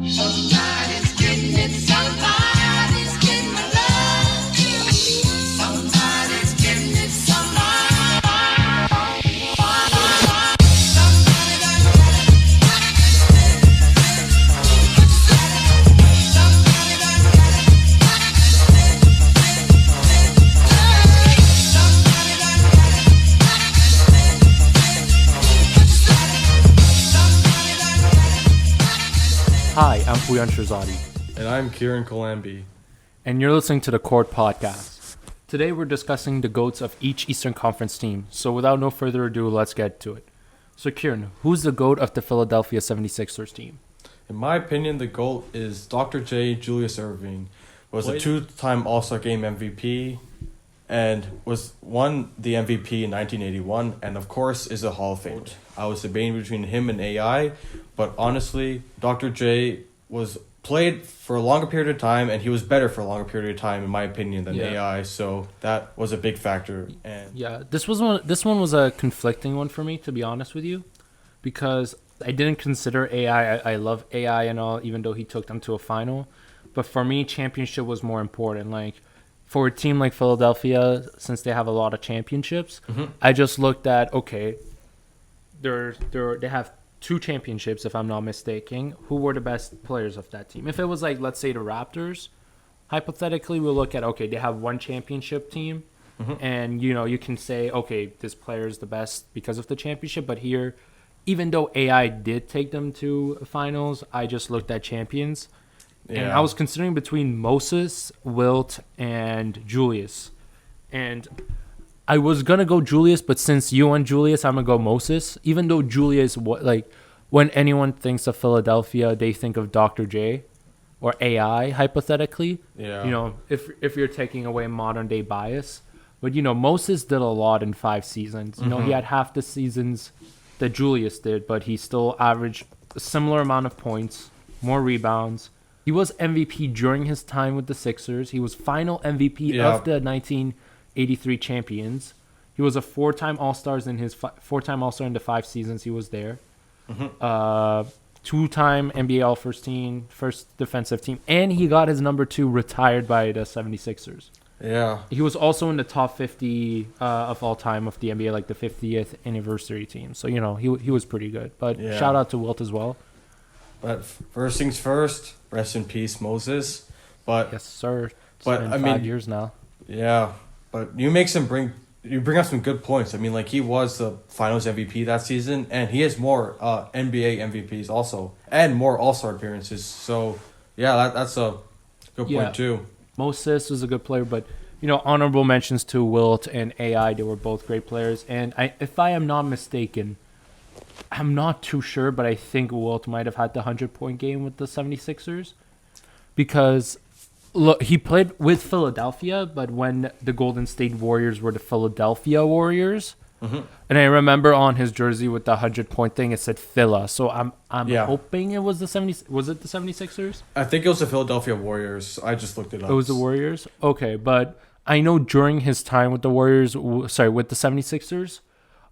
Somebody's getting it, somebody's getting my love. Somebody's getting it, somebody got it. Somebody got Hi, I'm Pouyan Shirzadi. And I'm Kiran Kilambi. And you're listening to the Court Podcast. Today we're discussing the GOATs of each Eastern Conference team. So without no further ado, let's get to it. So Kiran, who's the GOAT of the Philadelphia 76ers team? In my opinion, the GOAT is Dr. J. Julius Erving. Was a two-time All-Star Game MVP and won the MVP in 1981 and of course is a Hall of Famer. I was debating between him and AI, but honestly, Dr. J played for a longer period of time and he was better for a longer period of time in my opinion than AI, so that was a big factor. And this one was a conflicting one for me, to be honest with you, because I didn't consider AI. I love AI and all, even though he took them to a final, but for me, championship was more important. Like, for a team like Philadelphia, since they have a lot of championships, I just looked at, okay, they have 2 championships, if I'm not mistaken. Who were the best players of that team? If it was like, let's say the Raptors, hypothetically, we'll look at, okay, they have 1 championship team, and, you can say, okay, this player is the best because of the championship. But here, even though AI did take them to finals, I just looked at champions. Yeah. And I was considering between Moses, Wilt, and Julius. And I was going to go Julius, but since you went Julius, I'm going to go Moses. Even though Julius, when anyone thinks of Philadelphia, they think of Dr. J or AI, hypothetically. Yeah. If you're taking away modern day bias. But, Moses did a lot in 5 seasons. He had half the seasons that Julius did, but he still averaged a similar amount of points, more rebounds. He was MVP during his time with the Sixers. He was final MVP of the 1983 champions. He was a 4-time All-Star in the 5 seasons he was there. 2-time NBA All-First team, first defensive team, and he got his number 2 retired by the 76ers. Yeah. He was also in the top 50 of all time of the NBA, like the 50th anniversary team. So, he was pretty good. But shout out to Wilt as well. But first things first, rest in peace, Moses. But yes, sir. It's but been I 5 mean, years now. Yeah, but you bring up some good points. I mean, like, he was the Finals MVP that season, and he has more NBA MVPs also, and more All-Star appearances. So yeah, that's a good point too. Moses was a good player, but honorable mentions to Wilt and AI. They were both great players, and if I am not mistaken, I'm not too sure, but I think Wilt might have had the 100-point game with the 76ers because, look, he played with Philadelphia, but when the Golden State Warriors were the Philadelphia Warriors, and I remember on his jersey with the 100-point thing, it said Phila. So I'm hoping it was the 70. Was it the 76ers? I think it was the Philadelphia Warriors. I just looked it up. It was the Warriors? Okay, but I know during his time with the with the 76ers,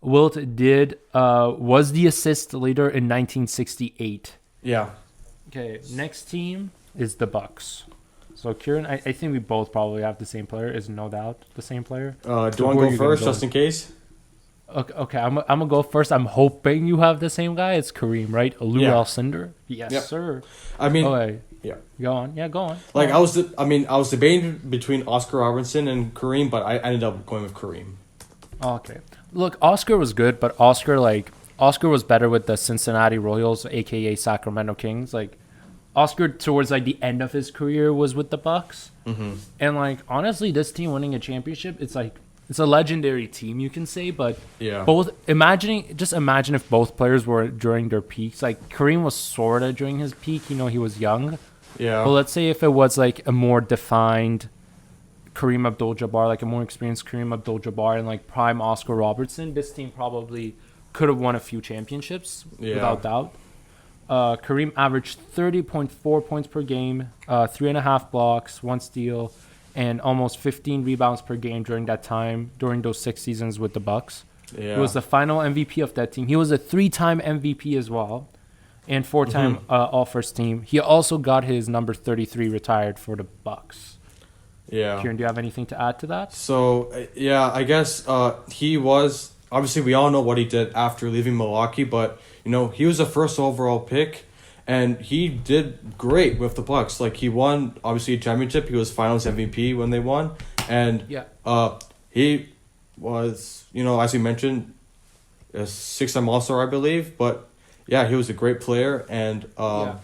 Wilt was the assist leader in 1968. Yeah. Okay, next team is the Bucks. So, Kiran, I think we both probably have the same player. Is no doubt the same player. Do you want to go first, just in case? Okay, I'm gonna go first. I'm hoping you have the same guy. It's Kareem, right? Alcindor. Yes, sir. I mean, Go on. Yeah, go on. Like, I was debating between Oscar Robertson and Kareem, but I ended up going with Kareem. Okay. Look, Oscar was good, but Oscar was better with the Cincinnati Royals, aka Sacramento Kings. Like, Oscar towards the end of his career was with the Bucks, and honestly, this team winning a championship, it's a legendary team, you can say. But imagine if both players were during their peaks. Like, Kareem was sorta during his peak. He was young. Yeah. But let's say if it was a more defined Kareem Abdul-Jabbar, a more experienced Kareem Abdul-Jabbar, and prime Oscar Robertson, this team probably could have won a few championships without doubt. Kareem averaged 30.4 points per game, 3.5 blocks, 1 steal, and almost 15 rebounds per game during that time, during those 6 seasons with the Bucks. Yeah. He was the final MVP of that team. He was a 3-time MVP as well. and 4-time All-First Team. He also got his number 33 retired for the Bucks. Yeah. Kiran, do you have anything to add to that? So, yeah, I guess he was... Obviously, we all know what he did after leaving Milwaukee, but, he was a first overall pick, and he did great with the Bucks. Like, he won, obviously, a championship. He was Finals MVP when they won, and he was, as you mentioned, a 6-time All-Star, I believe, but, yeah, he was a great player, and, in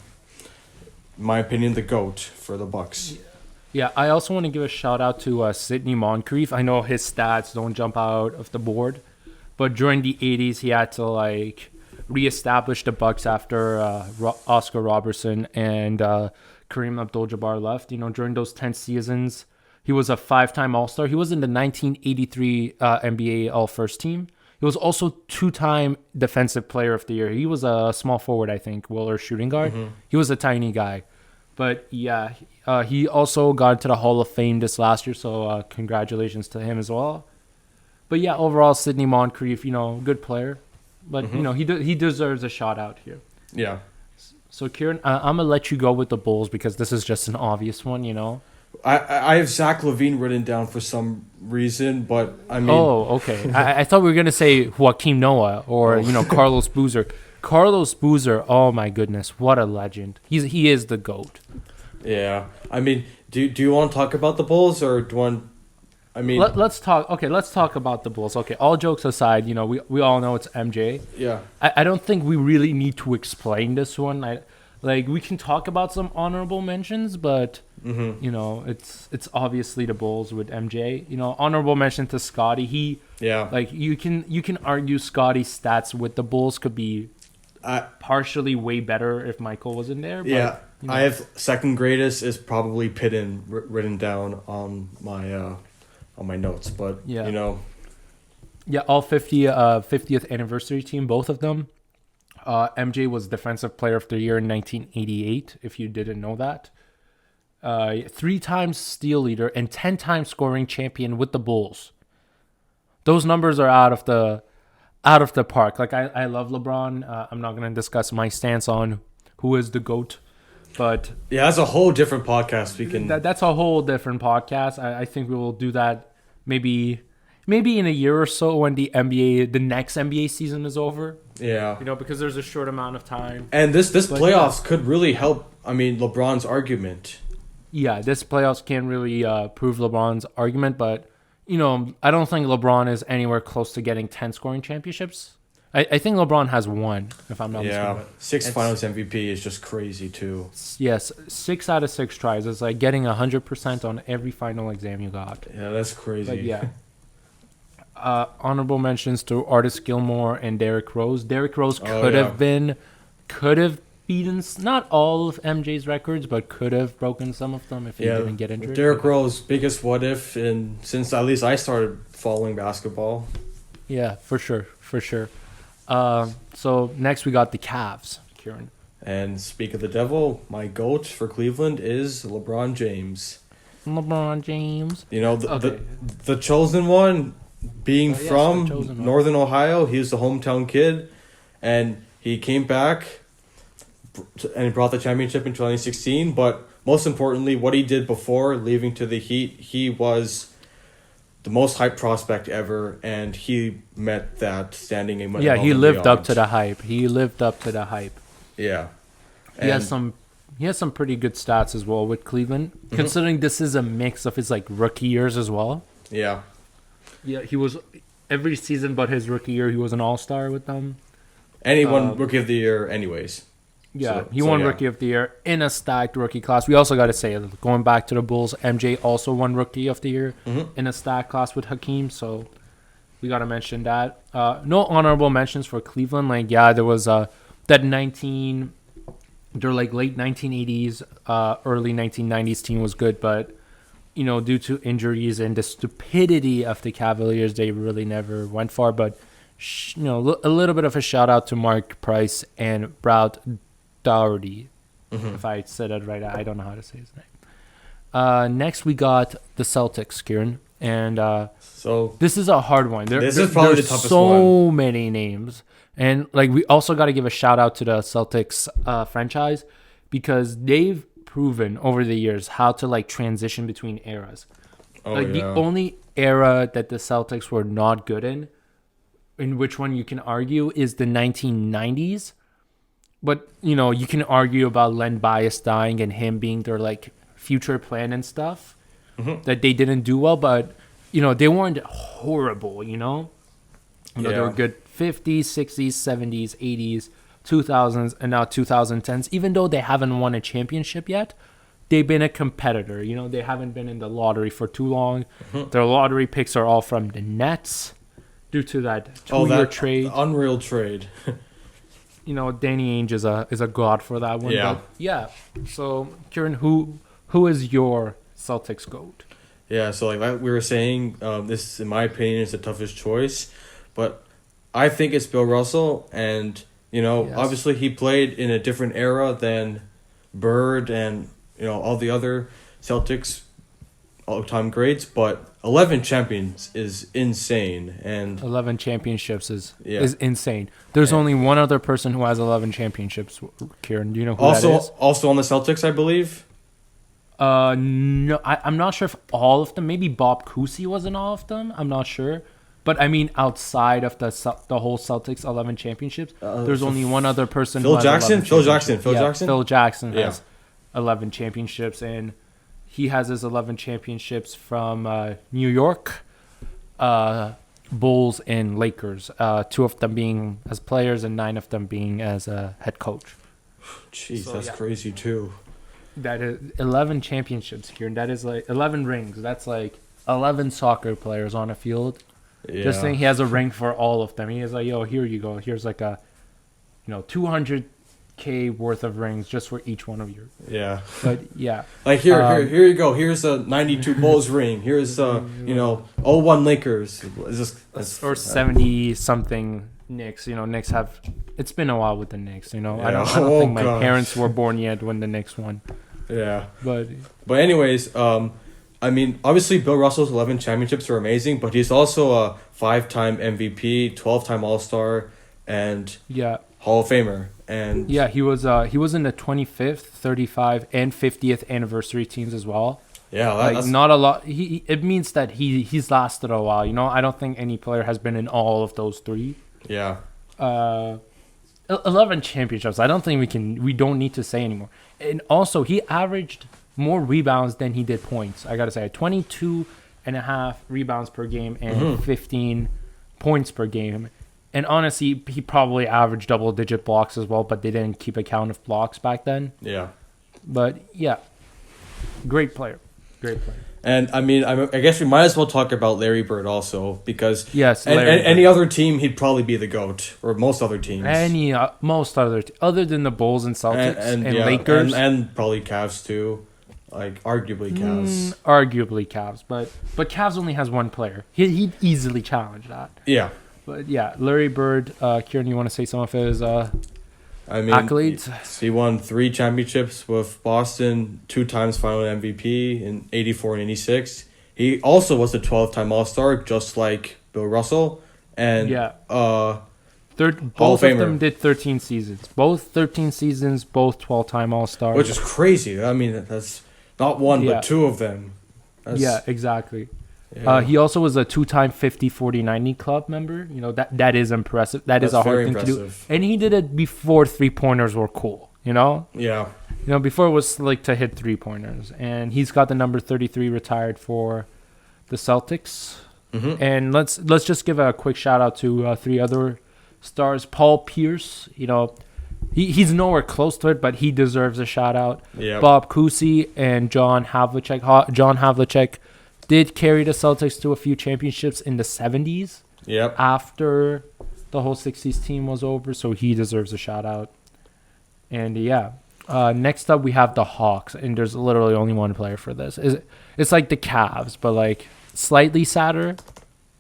my opinion, the GOAT for the Bucks. Yeah, I also want to give a shout out to Sidney Moncrief. I know his stats don't jump out of the board, but during the 80s, he had to reestablish the Bucks after Oscar Robertson and Kareem Abdul-Jabbar left. During those 10 seasons, he was a 5-time All-Star. He was in the 1983 NBA All-First Team. He was also 2-time Defensive Player of the Year. He was a small forward, I think, or shooting guard. He was a tiny guy. But yeah, he also got into the Hall of Fame this last year, so congratulations to him as well. But yeah, overall, Sidney Moncrief, good player. But, he deserves a shout out here. Yeah. So, Kiran, I'm going to let you go with the Bulls because this is just an obvious one, I have Zach LaVine written down for some reason, but I mean... Oh, okay. I thought we were going to say Joakim Noah or, Carlos Boozer. Carlos Boozer, oh my goodness, what a legend. He is the GOAT. Yeah. I mean, do you want to talk about the Bulls or do you want... I mean... Let's talk about the Bulls. Okay, all jokes aside, we all know it's MJ. Yeah. I don't think we really need to explain this one. We can talk about some honorable mentions, but, it's obviously the Bulls with MJ. Honorable mention to Scotty. You can argue Scotty's stats with the Bulls could be partially way better if Michael wasn't there. But, I have second greatest is probably Pittman written down on my notes, but all 50th anniversary team, both of them. MJ was Defensive Player of the Year in 1988. If you didn't know that, 3 times steal leader and 10 times scoring champion with the Bulls. Those numbers are out of the park. I love LeBron. I'm not going to discuss my stance on who is the GOAT, but yeah, that's a whole different podcast. We can. That's a whole different podcast. I think we will do that maybe in a year or so when the next NBA season is over. Yeah, because there's a short amount of time. And this playoffs could really help. I mean, LeBron's argument. Yeah, this playoffs can really prove LeBron's argument, but. I don't think LeBron is anywhere close to getting 10 scoring championships. I think LeBron has 1, if I'm not mistaken. Yeah, 6 Finals MVP is just crazy, too. Yes, 6 out of 6 tries. It's like getting 100% on every final exam you got. Yeah, that's crazy. But yeah. Honorable mentions to Artis Gilmore and Derrick Rose. Derrick Rose could have beaten not all of MJ's records, but could have broken some of them if he didn't get injured. Derrick Rose, biggest what if since at least I started following basketball. Yeah, for sure. So next we got the Cavs, Kiran. And speak of the devil, my GOAT for Cleveland is LeBron James. The chosen one, being from Northern Ohio, he's the hometown kid, and he came back and he brought the championship in 2016. But most importantly, what he did before leaving to the Heat, he was the most hyped prospect ever, and he met that standing. And he lived up to the hype. Yeah, and he has some pretty good stats as well with Cleveland, considering this is a mix of his rookie years as well. Yeah, he was every season, but his rookie year he was an all-star with them. And he won Rookie of the Year anyways. Yeah, he won Rookie of the Year in a stacked rookie class. We also got to say, going back to the Bulls, MJ also won Rookie of the Year in a stacked class with Hakeem, so we got to mention that. No honorable mentions for Cleveland. There was that late 1980s, early 1990s team was good, but, due to injuries and the stupidity of the Cavaliers, they really never went far. But, a little bit of a shout out to Mark Price and Brad Daugherty, if I said it right. I don't know how to say his name. Next, we got the Celtics, Kiran. And So this is a hard one. This is probably there's the toughest so many names. And like we also got to give a shout out to the Celtics franchise because they've proven over the years how to like transition between eras. The only era that the Celtics were not good in which one you can argue is the 1990s. But, you know, you can argue about Len Bias dying and him being their like future plan and stuff that they didn't do well, but you know, they weren't horrible, you know? They were good 50s, 60s, 70s, 80s, 2000s, and now 2010s. Even though they haven't won a championship yet, they've been a competitor. You know, they haven't been in the lottery for too long. Their lottery picks are all from the Nets due to that two-year trade. Unreal trade. You know, Danny Ainge is a god for that one. Yeah. But yeah. So, Kiran, who is your Celtics GOAT? Yeah, so like we were saying, this, in my opinion, is the toughest choice. But I think it's Bill Russell. And, you know, Yes. obviously he played in a different era than Bird and, you know, all the other Celtics all-time greats. But 11 champions is insane. And 11 championships is insane. There's only one other person who has 11 championships, Kiran. Do you know who that is? Also on the Celtics, I believe. No, I'm not sure if all of them. Maybe Bob Cousy was in all of them. I'm not sure. But I mean, outside of the whole Celtics 11 championships, there's only one other person. Phil who has Jackson? 11 Phil Jackson? championships. Phil Yeah, Jackson? Phil Jackson has 11 championships, and he has his 11 championships from New York, Bulls, and Lakers. 2 of them being as players, and 9 of them being as a head coach. Jeez, So, that's yeah. crazy too. That is 11 championships here, and that is like 11 rings. That's like 11 soccer players on a field. Yeah. Just saying, he has a ring for all of them. He is like, yo, here you go. Here's like a, 200K worth of rings just for each one of you. Yeah. But yeah, Like here you go. Here's a 92 Bulls ring. Here's 01 Lakers. It's just or 70 something Knicks. Knicks have. It's been a while with the Knicks. I don't Oh, think my gosh. parents were born yet when the Knicks won. yeah. But Anyways, I mean, obviously Bill Russell's 11 championships are amazing, but he's also a 5-time MVP, 12-time All-Star, and yeah. Hall of Famer. And Yeah, he was in the 25th, 35th, and 50th anniversary teams as well. yeah, Like that's not a lot. It means that he's lasted a while. I don't think any player has been in all of those 3. yeah. 11 championships. I don't think we don't need to say anymore. And also, he averaged more rebounds than he did points. I gotta say, 22.5 rebounds per game and 15 points per game. And honestly, he probably averaged double-digit blocks as well, but they didn't keep account of blocks back then. Yeah. But yeah, great player. And I mean, I guess we might as well talk about Larry Bird also, because Yes, Larry Bird. any other team he'd probably be the GOAT, or most other teams. Most other than the Bulls and Celtics and yeah, Lakers, and probably Cavs too, like arguably Cavs. arguably Cavs, but Cavs only has one player. He'd easily challenge that. Yeah. But yeah, Larry Bird. Kieran, you want to say some of his I mean, accolades? he won 3 championships with Boston, 2 times final MVP in 84 and 86. He also was a 12-time All-Star, just like Bill Russell. And Yeah. Hall Both of of Famer. them did 13 seasons. Both 13 seasons, both 12-time All-Stars. which is crazy. I mean, that's not one, Yeah. but 2 of them. That's, Yeah, exactly. yeah. He also was a 2-time 50-40-90 club member. That is impressive. That's a hard very thing to do. impressive. And he did it before 3-pointers were cool, Yeah. before it was slick to hit 3-pointers. And he's got the number 33 retired for the Celtics. Mm-hmm. And let's just give a quick shout out to 3 other stars. Paul Pierce, he's nowhere close to it, but he deserves a shout out. Yeah. Bob Cousy and John Havlicek. John Havlicek did carry the Celtics to a few championships in the 70s Yep. after the whole 60s team was over, so he deserves a shout out. And yeah, next up we have the Hawks, and there's literally only one player for this. It's like the Cavs, but like slightly sadder.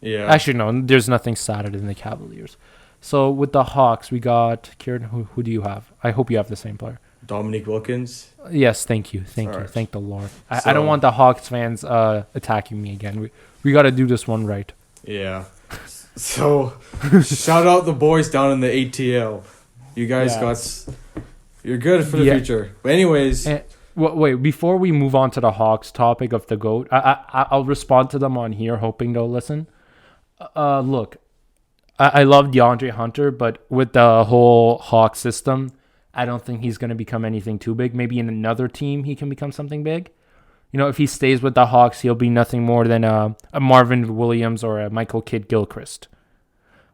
Yeah. Actually, no, there's nothing sadder than the Cavaliers. So with the Hawks, we got Kiran. Who do you have? I hope you have the same player. Dominique Wilkins. Yes, thank you. Thank All you. right. Thank the Lord. I So- don't want the Hawks fans attacking me again. We got to do this one right. Yeah. So, shout out the boys down in the ATL. You guys Yeah. you're good for the Yeah. future. But anyways, And, wait, before we move on to the Hawks topic of the GOAT, I'll respond to them on here, hoping they'll listen. Look, I love DeAndre Hunter, but with the whole Hawks system, I don't think he's going to become anything too big. Maybe in another team, he can become something big. You know, if he stays with the Hawks, he'll be nothing more than a Marvin Williams or a Michael Kidd-Gilchrist.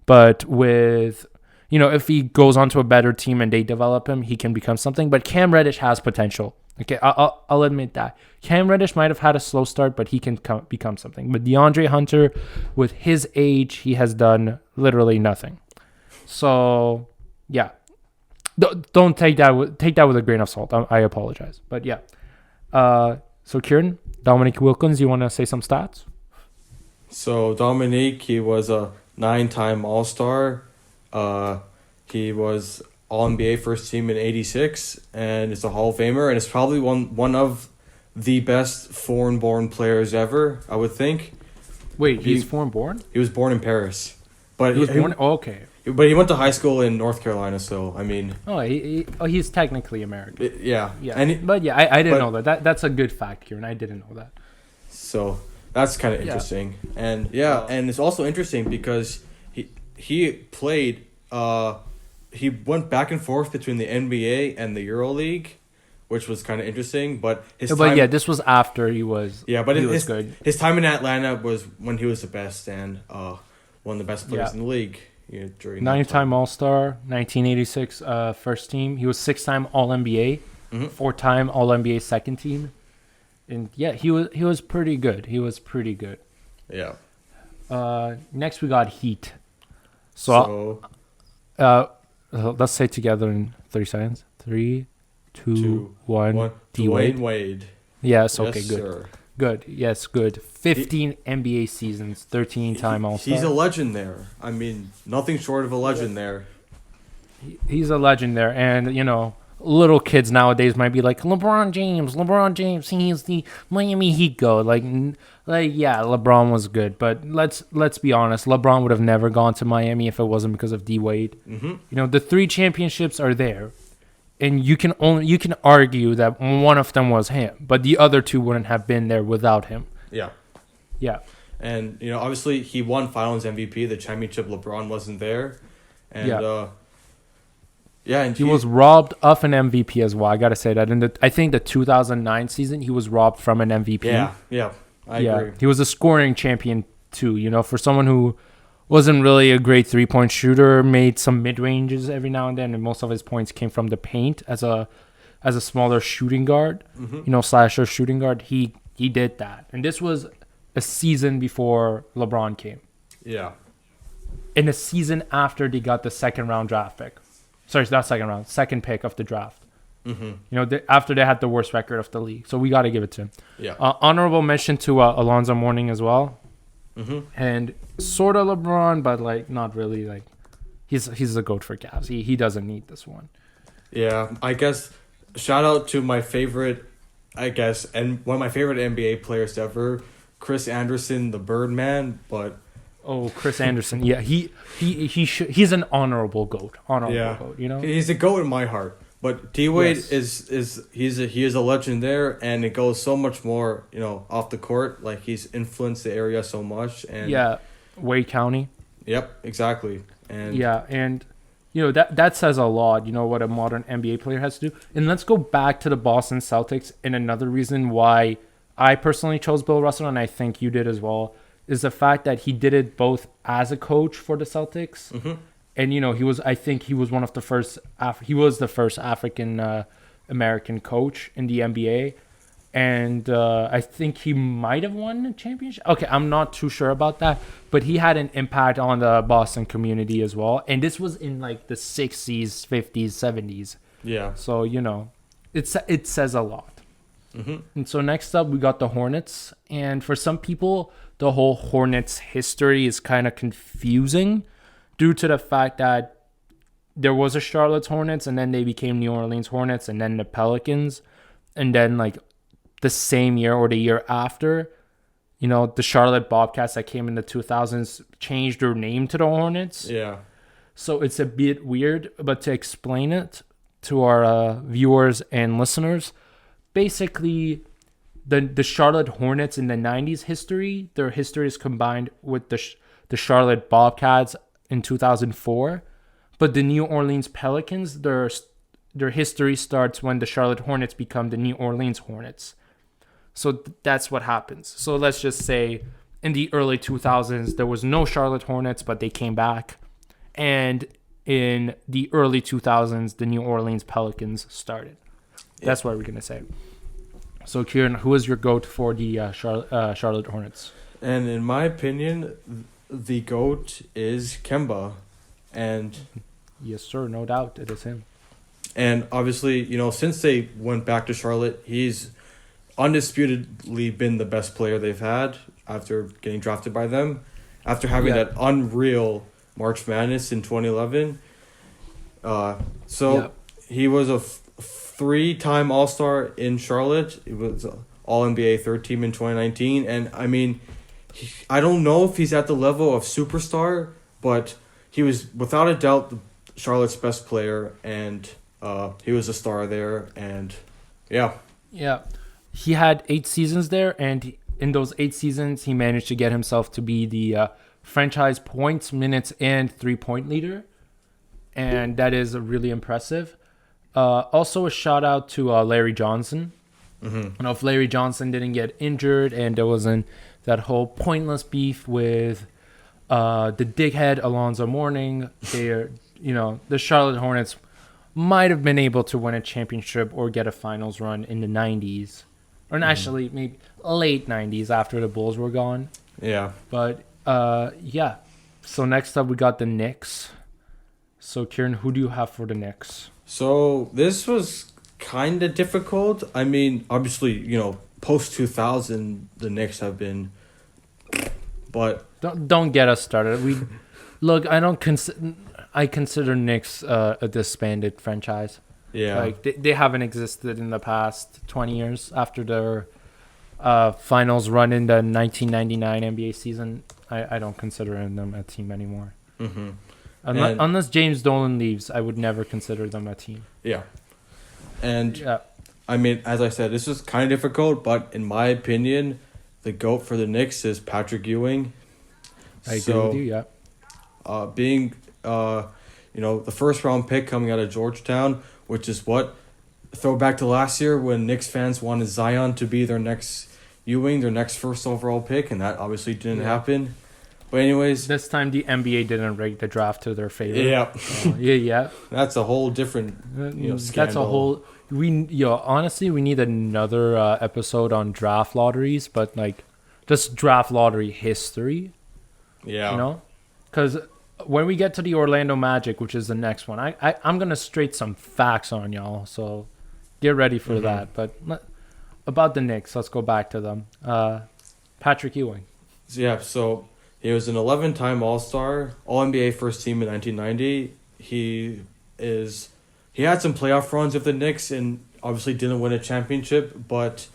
But with, you know, if he goes on to a better team and they develop him, he can become something. But Cam Reddish has potential. Okay, I'll admit that. Cam Reddish might have had a slow start, but he can become something. But DeAndre Hunter, with his age, he has done literally nothing. So, yeah. Don't take that with a grain of salt. I apologize. But, yeah. So, Kiran, Dominique Wilkins, you want to say some stats? so Dominique, he was a 9-time All-Star. He was All-NBA first team in 86, and is a Hall of Famer, and is probably one of the best foreign-born players ever, I would think. Wait, he's foreign-born? He was born in Paris. But He was born... okay. But he went to high school in North Carolina, so, I mean... Oh, he's technically American. Yeah. Yeah, And but yeah, I didn't know that. That's a good fact, Kieran. I didn't know that. so, that's kind of interesting. And, and it's also interesting because he played... he went back and forth between the NBA and the EuroLeague, which was kind of interesting. But this was after he was. Yeah, but he was good. His time in Atlanta was when he was the best and one of the best players in the league. During 9-time All-Star, 1986 first team. He was 6-time All-NBA, 4-time All-NBA second team, and yeah, he was pretty good. He was pretty good. Yeah. Next we got Heat. Let's say together in 30 seconds. 3, 2, 1. Dwayne Wade. Yes. Okay. Yes, Good. sir. Good. Yes. Good. 15 NBA seasons. 13-time All-Star. He's a legend there. I mean, nothing short of a legend there. He's a legend there, and you know, little kids nowadays might be like LeBron James. He's the Miami Heat GOAT. Like yeah, LeBron was good, but let's be honest. LeBron would have never gone to Miami if it wasn't because of D Wade. Mm-hmm. You know, the 3 championships are there, and you can argue that one of them was him, but the other 2 wouldn't have been there without him. Yeah. Yeah. And you know, obviously, he won Finals MVP. The championship, LeBron wasn't there, and and he was robbed of an MVP as well. I gotta say that. I think the 2009 season, he was robbed from an MVP. Yeah, I agree. He was a scoring champion too. You know, for someone who wasn't really a great 3-point shooter, made some mid ranges every now and then, and most of his points came from the paint as a smaller shooting guard. You know, slasher shooting guard. He did that, and this was a season before LeBron came. Yeah. In a season after they got the second draft pick. Sorry, not second round, second pick of the draft. You know, after they had the worst record of the league. So we got to give it to him. Yeah. Honorable mention to Alonzo Mourning as well. And sort of LeBron, but like not really. Like he's the GOAT for Cavs. He doesn't need this one. Yeah, I guess shout out to my favorite, and one of my favorite NBA players ever, Chris Anderson, the Birdman, but... Oh, Chris Anderson. Yeah, he's an honorable GOAT. GOAT, you know? He's a GOAT in my heart. But D-Wade Yes. he is a legend there, and it goes so much more, you know, off the court. Like, he's influenced the area so much. And Yeah, Wade County. Yep, exactly. And Yeah, and you know that says a lot, you know, what a modern NBA player has to do. And let's go back to the Boston Celtics, and another reason why I personally chose Bill Russell, and I think you did as well, is the fact that he did it both as a coach for the Celtics, and you know, I think he was one of the first African American coach in the NBA, and I think he might have won a championship. Okay, I'm not too sure about that, but he had an impact on the Boston community as well, and this was in like the 60s, 50s, 70s. Yeah. So, you know, it says a lot. And so next up, we got the Hornets. And for some people, the whole Hornets history is kind of confusing due to the fact that there was a Charlotte Hornets, and then they became New Orleans Hornets, and then the Pelicans, and then like the same year or the year after, the Charlotte Bobcats that came in the 2000s changed their name to the Hornets. Yeah. So it's a bit weird, but to explain it to our viewers and listeners, basically the Charlotte Hornets in the 90s history, their history is combined with the Charlotte Bobcats in 2004. But the New Orleans Pelicans, their history starts when the Charlotte Hornets become the New Orleans Hornets. So that's what happens. So let's just say in the early 2000s, there was no Charlotte Hornets, but they came back. And in the early 2000s, the New Orleans Pelicans started. That's what we're going to say. So, Kiran, who is your GOAT for the Charlotte Hornets? And in my opinion, the GOAT is Kemba. And yes, sir, no doubt. It is him. And obviously, since they went back to Charlotte, he's undisputedly been the best player they've had after getting drafted by them. After having that unreal March Madness in 2011. He was a 3-time All-Star in Charlotte. It was All-NBA third team in 2019. And, I mean, I don't know if he's at the level of superstar, but he was, without a doubt, Charlotte's best player, and he was a star there, and, yeah. Yeah. He had 8 seasons there, and in those 8 seasons, he managed to get himself to be the franchise points, minutes, and 3-point leader. And that is really impressive. Also, a shout out to Larry Johnson. Mm-hmm. If Larry Johnson didn't get injured and there wasn't that whole pointless beef with the dighead Alonzo Mourning, the Charlotte Hornets might have been able to win a championship or get a finals run in the 90s. Or actually, maybe late 90s after the Bulls were gone. Yeah. But, yeah. So next up, we got the Knicks. So, Kiran, who do you have for the Knicks? So, this was kind of difficult. I mean, obviously, post-2000, the Knicks have been... But... Don't get us started. Look, I consider Knicks a disbanded franchise. Yeah. Like, they haven't existed in the past 20 years after their finals run in the 1999 NBA season. I don't consider them a team anymore. Mm-hmm. Unless James Dolan leaves, I would never consider them a team. Yeah. And, I mean, as I said, this is kind of difficult, but in my opinion, the GOAT for the Knicks is Patrick Ewing. I agree with you, yeah. Being, the first-round pick coming out of Georgetown, which is what? Throwback to last year when Knicks fans wanted Zion to be their next Ewing, their next first overall pick, and that obviously didn't happen. But anyways, this time the NBA didn't rig the draft to their favor. Yeah. Yeah. That's a whole different, scandal. That's a whole. Honestly, we need another episode on draft lotteries, but like, just draft lottery history. Yeah. Because when we get to the Orlando Magic, which is the next one, I'm gonna straight some facts on y'all. So get ready for that. But about the Knicks, let's go back to them. Patrick Ewing. Yeah. So. He was an 11-time All-Star, All-NBA first team in 1990. He had some playoff runs with the Knicks and obviously didn't win a championship, but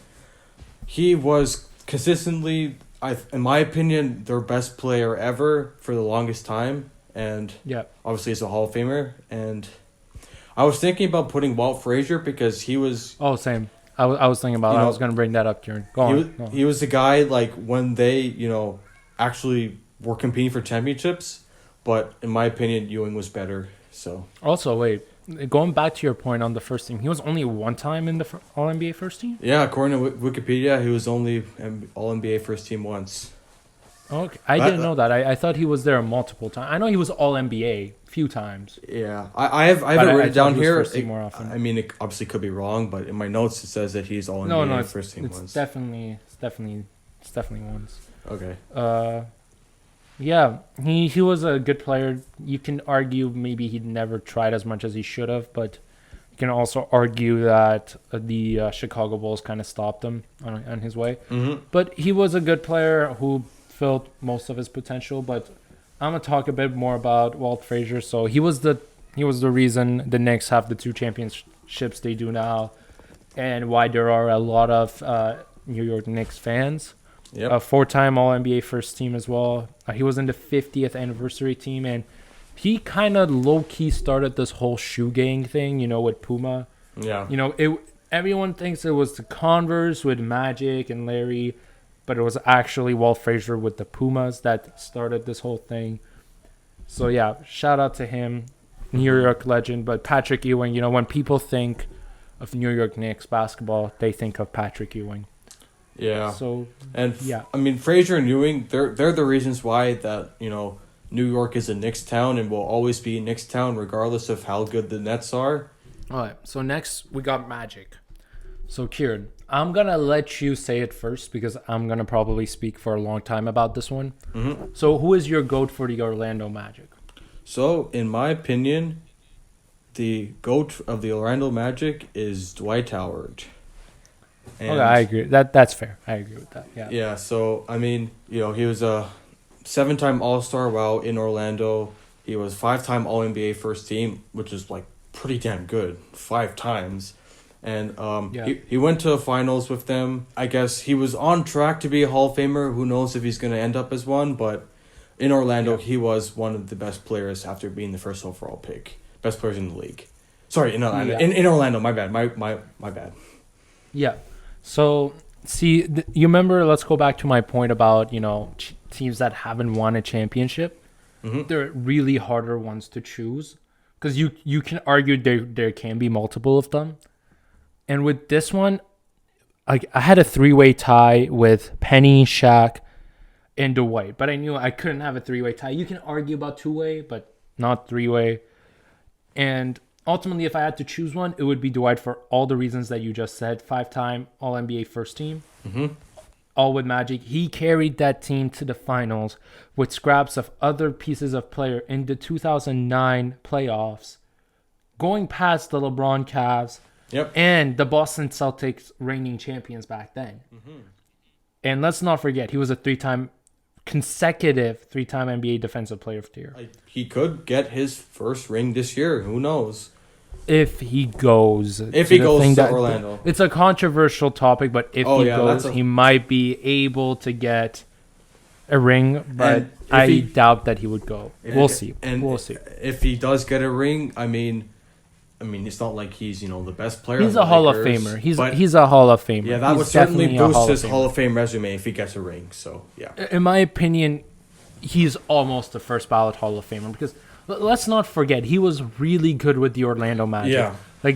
he was consistently, in my opinion, their best player ever for the longest time. And obviously he's a Hall of Famer. And I was thinking about putting Walt Frazier because he was... Oh, same. I was thinking about I was going to bring that up, Kieran. Go on. He was the guy, like, when they, actually were competing for championships, but in my opinion, Ewing was better. So also, wait, going back to your point on the first team, he was only one time in the All-NBA first team? Yeah, according to Wikipedia, he was only All-NBA first team once. Okay, I didn't know that. I thought he was there multiple times. I know he was All-NBA a few times. Yeah, I have it written down here. More often. I mean, it obviously could be wrong, but in my notes it says that he's All-NBA first team once. It's definitely once. Okay. Yeah, he was a good player. You can argue maybe he never tried as much as he should have, but you can also argue that the Chicago Bulls kind of stopped him on his way. Mm-hmm. But he was a good player who filled most of his potential. But I'm going to talk a bit more about Walt Frazier. So he was the He was the reason the Knicks have the 2 championships they do now, and why there are a lot of New York Knicks fans. Yep. A 4-time All-NBA first team as well. He was in the 50th anniversary team, and he kind of low-key started this whole shoe gang thing, with Puma. Yeah. Everyone thinks it was the Converse with Magic and Larry, but it was actually Walt Frazier with the Pumas that started this whole thing. So, yeah, shout out to him, New York legend. But Patrick Ewing, when people think of New York Knicks basketball, they think of Patrick Ewing. Yeah. So, and yeah. I mean, Frazier and Ewing, they're the reasons why that, New York is a Knicks town and will always be a Knicks town regardless of how good the Nets are. All right, so next we got Magic. So, Kiran, I'm going to let you say it first because I'm going to probably speak for a long time about this one. Mm-hmm. So, who is your GOAT for the Orlando Magic? So, in my opinion, the GOAT of the Orlando Magic is Dwight Howard. And Okay, I agree. That's fair. I agree with that. Yeah. Yeah, so, I mean, he was a 7-time All-Star while in Orlando. He was 5-time All-NBA first team, which is, pretty damn good. 5 times. And he went to finals with them. I guess he was on track to be a Hall of Famer. Who knows if he's going to end up as one, but in Orlando, he was one of the best players after being the first overall pick. Best players in the league. Sorry, in Orlando. In Orlando, my bad. My bad. Yeah. So, see, you remember, let's go back to my point about, teams that haven't won a championship. Mm-hmm. They're really harder ones to choose because you can argue there can be multiple of them. And with this one, I had a 3-way tie with Penny, Shaq, and Dwight. But I knew I couldn't have a 3-way tie. You can argue about 2-way, but not 3-way. And ultimately, if I had to choose one, it would be Dwight for all the reasons that you just said. 5-time All-NBA first team. Mm-hmm. All with Magic. He carried that team to the finals with scraps of other pieces of player in the 2009 playoffs, going past the LeBron Cavs. Yep. And the Boston Celtics reigning champions back then. Mm-hmm. And let's not forget, he was a consecutive 3-time NBA Defensive Player of the Year. He could get his first ring this year. Who knows? If he goes. If he goes to Orlando. It's a controversial topic, but if he goes, he might be able to get a ring, but I doubt that he would go. We'll see. We'll see. If he does get a ring, I mean, it's not like he's, the best player. He's a Hall of Famer. He's a Hall of Famer. Yeah, that would certainly boost his Hall of Fame resume if he gets a ring. So, yeah. In my opinion, he's almost the first ballot Hall of Famer because let's not forget, he was really good with the Orlando Magic. Yeah.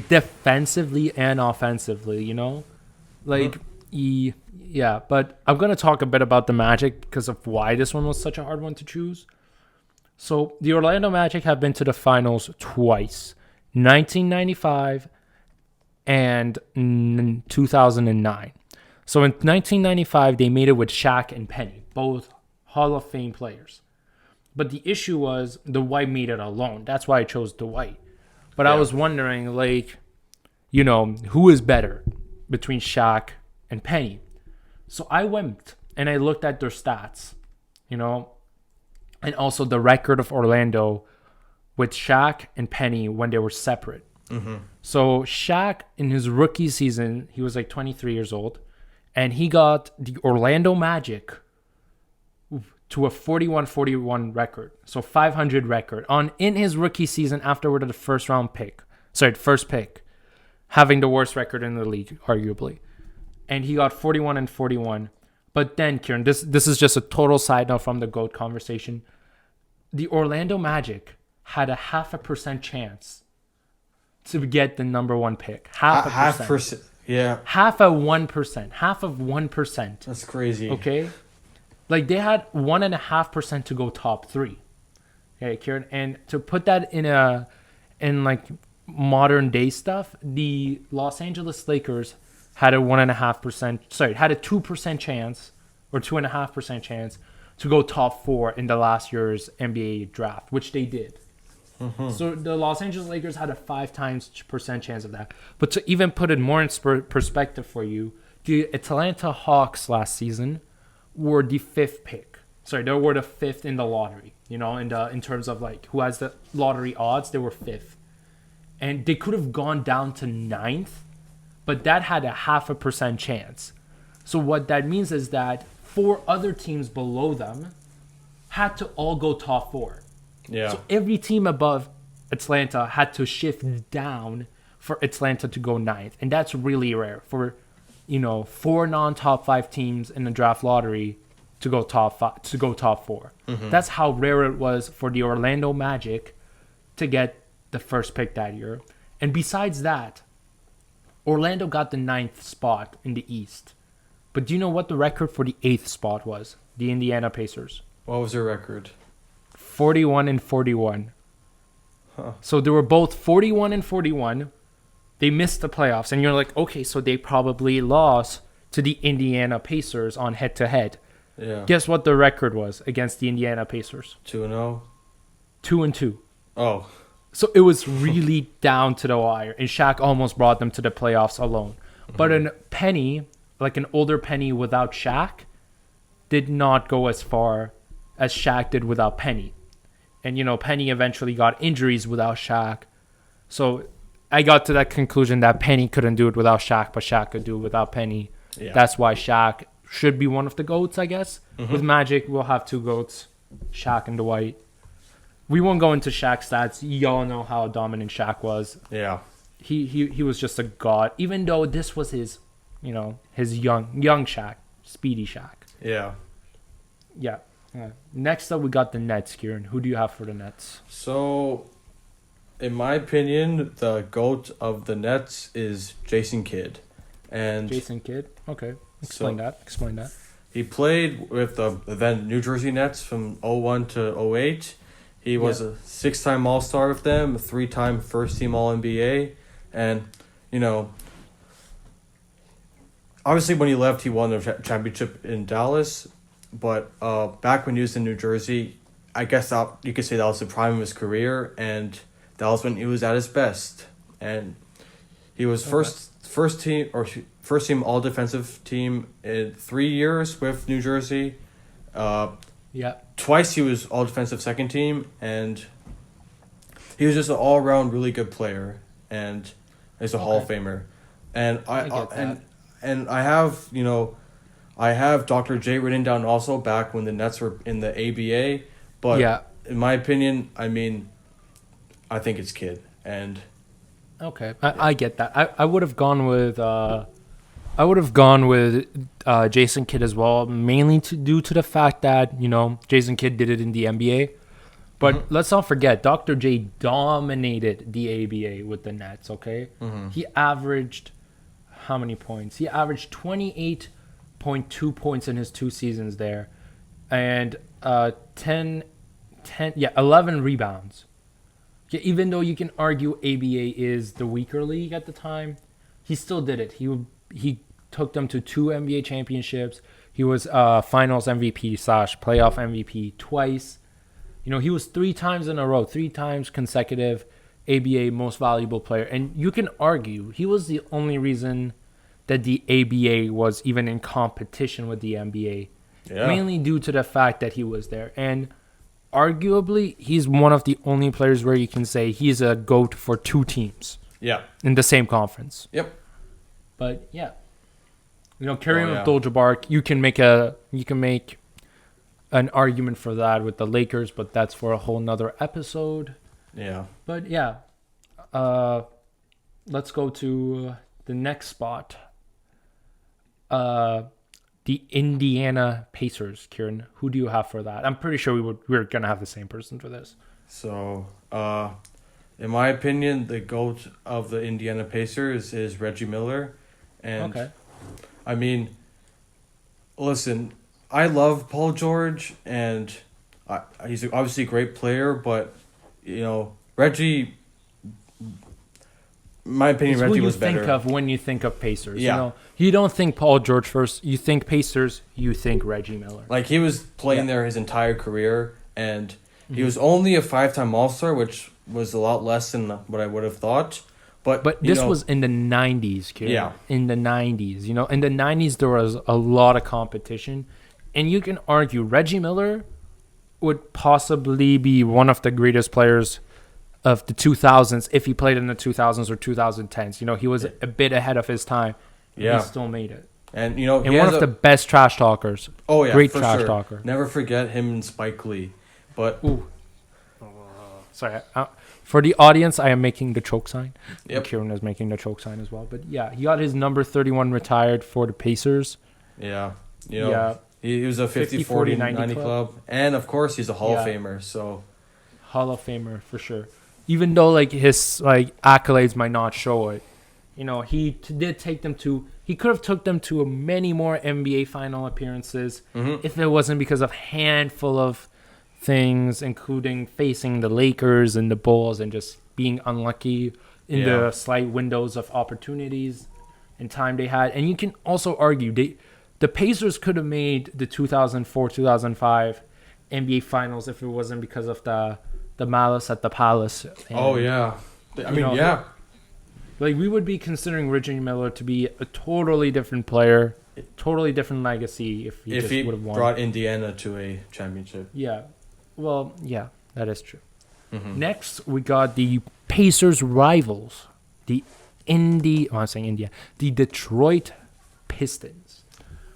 Defensively and offensively, but I'm going to talk a bit about the Magic because of why this one was such a hard one to choose. So, the Orlando Magic have been to the finals twice. 1995 and 2009. So in 1995, they made it with Shaq and Penny, both Hall of Fame players. But the issue was Dwight made it alone. That's why I chose Dwight. But I was wondering, who is better between Shaq and Penny? So I went and I looked at their stats, and also the record of Orlando with Shaq and Penny when they were separate. Mm-hmm. So Shaq, in his rookie season, he was 23 years old, and he got the Orlando Magic to a 41-41 record. So 500 record in his rookie season afterward of the first pick, having the worst record in the league, arguably. And he got 41-41. But then, Kiran, this is just a total side note from the GOAT conversation. The Orlando Magic had a 0.5% chance to get the number 1 pick. Half a percent. Yeah. Half of 1%. That's crazy. Okay? They had 1.5% to go top 3. Okay, Kiran. And to put that in modern day stuff, the Los Angeles Lakers had a 2% chance or 2.5% chance to go top 4 in the last year's NBA draft, which they did. Mm-hmm. So the Los Angeles Lakers had a 5% chance of that. But to even put it more in perspective for you, the Atlanta Hawks last season were the 5th pick. They were the 5th in the lottery, in terms of like who has the lottery odds, they were 5th. And they could have gone down to 9th, but that had a 0.5% chance. So what that means is that 4 other teams below them had to all go top 4. Yeah. So every team above Atlanta had to shift down for Atlanta to go 9th. And that's really rare for, 4 non-top 5 teams in the draft lottery to go top 4. Mm-hmm. That's how rare it was for the Orlando Magic to get the first pick that year. And besides that, Orlando got the 9th spot in the East. But do you know what the record for the 8th spot was? The Indiana Pacers. What was their record? 41-41. Huh. So they were both 41-41. They missed the playoffs. And you're like, okay, so they probably lost to the Indiana Pacers on head-to-head. Yeah. Guess what the record was against the Indiana Pacers? 2-0? 2-2. Oh. So it was really down to the wire. And Shaq almost brought them to the playoffs alone. Mm-hmm. But a penny, like an older penny without Shaq, did not go as far as Shaq did without Penny. And, Penny eventually got injuries without Shaq. So I got to that conclusion that Penny couldn't do it without Shaq, but Shaq could do it without Penny. Yeah. That's why Shaq should be one of the GOATs, I guess. Mm-hmm. With Magic, we'll have 2 GOATs, Shaq and Dwight. We won't go into Shaq's stats. Y'all know how dominant Shaq was. Yeah. He was just a god, even though this was his, his young Shaq, speedy Shaq. Yeah. Yeah. Next up, we got the Nets, Kiran. Who do you have for the Nets? So, in my opinion, the GOAT of the Nets is Jason Kidd. And Jason Kidd? Okay. Explain that. He played with the then New Jersey Nets from 2001 to 2008. He was a 6-time All-Star with them, a 3-time first-team All-NBA. And, obviously when he left, he won the championship in Dallas. But back when he was in New Jersey, I guess you could say that was the prime of his career, and that was when he was at his best. And he was first team all defensive team in 3 years with New Jersey. Twice he was all defensive second team, and he was just an all around really good player, and he's a Hall of Famer. And I have Dr. J written down also back when the Nets were in the ABA, but in my opinion, I think it's Kidd. And okay, I get that. I would have gone with Jason Kidd as well, mainly due to the fact that Jason Kidd did it in the NBA. But let's not forget, Dr. J dominated the ABA with the Nets. Okay, he averaged how many points? He averaged 28.2 points in his 2 seasons there, and 11 rebounds. Yeah, even though you can argue ABA is the weaker league at the time, he still did it. He took them to 2 NBA championships. He was Finals MVP / playoff MVP twice. He was 3 times in a row, 3 times consecutive ABA Most Valuable Player. And you can argue he was the only reason that the ABA was even in competition with the NBA. Yeah. Mainly due to the fact that he was there. And arguably, he's one of the only players where you can say he's a GOAT for 2 teams. Yeah. In the same conference. Yep. But yeah. Kareem Abdul-Jabbar, you can make an argument for that with the Lakers, but that's for a whole nother episode. Yeah. But yeah. Let's go to the next spot. The Indiana Pacers, Kiran. Who do you have for that? I'm pretty sure we're gonna have the same person for this. So, in my opinion, the GOAT of the Indiana Pacers is Reggie Miller, and listen, I love Paul George, and he's obviously a great player, but Reggie. In my opinion, Reggie was better. Who you think of when you think of Pacers. Yeah. You don't think Paul George first. You think Pacers, you think Reggie Miller. Like, he was playing there his entire career, and he was only a 5-time All-Star, which was a lot less than what I would have thought. But this was in the 90s, kid. Yeah. In the 90s. In the 90s, there was a lot of competition. And you can argue Reggie Miller would possibly be one of the greatest players of the 2000s if he played in the 2000s or 2010s. You know, he was a bit ahead of his time. Yeah. He still made it. And, you know, And one of the best trash talkers. Oh, yeah, Great for trash sure. talker. Never forget him and Spike Lee. But Ooh. Sorry. For the audience, I am making the choke sign. Yep. And Kiran is making the choke sign as well. But yeah, he got his number 31 retired for the Pacers. yeah, you know, Yeah. he was a 50, 40, 90 club. And, of course, he's a Hall of Yeah. Famer. So, Hall of Famer for sure. Even though like his like accolades might not show it, you know, did take them to. He could have took them to many more NBA final appearances if it wasn't because of handful of things, including facing the Lakers and the Bulls and just being unlucky in the slight windows of opportunities and time they had. And you can also argue the Pacers could have made the 2004-2005 NBA Finals if it wasn't because of the malice at the palace. And, oh, yeah. I mean, know, yeah. like we would be considering Reggie Miller to be a totally different player, totally different legacy if he would have won. Brought Indiana to a championship. Yeah. Well, yeah, that is true. Mm-hmm. Next, we got the Pacers rivals, the Detroit Pistons.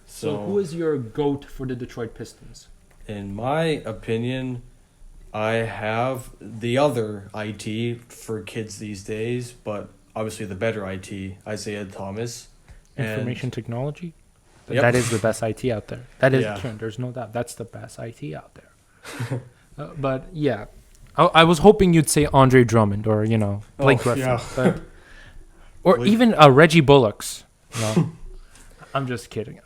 So who is your GOAT for the Detroit Pistons? In my opinion, I have the other IT for kids these days, but obviously the better IT, Isaiah Thomas. Information technology? Yep. That is the best IT out there. That is, Yeah. there's no doubt. That's the best IT out there. But yeah, I was hoping you'd say Andre Drummond or, you know, Blake Griffin. Yeah. But, or Blake- even Reggie Bullocks. No, I'm just kidding.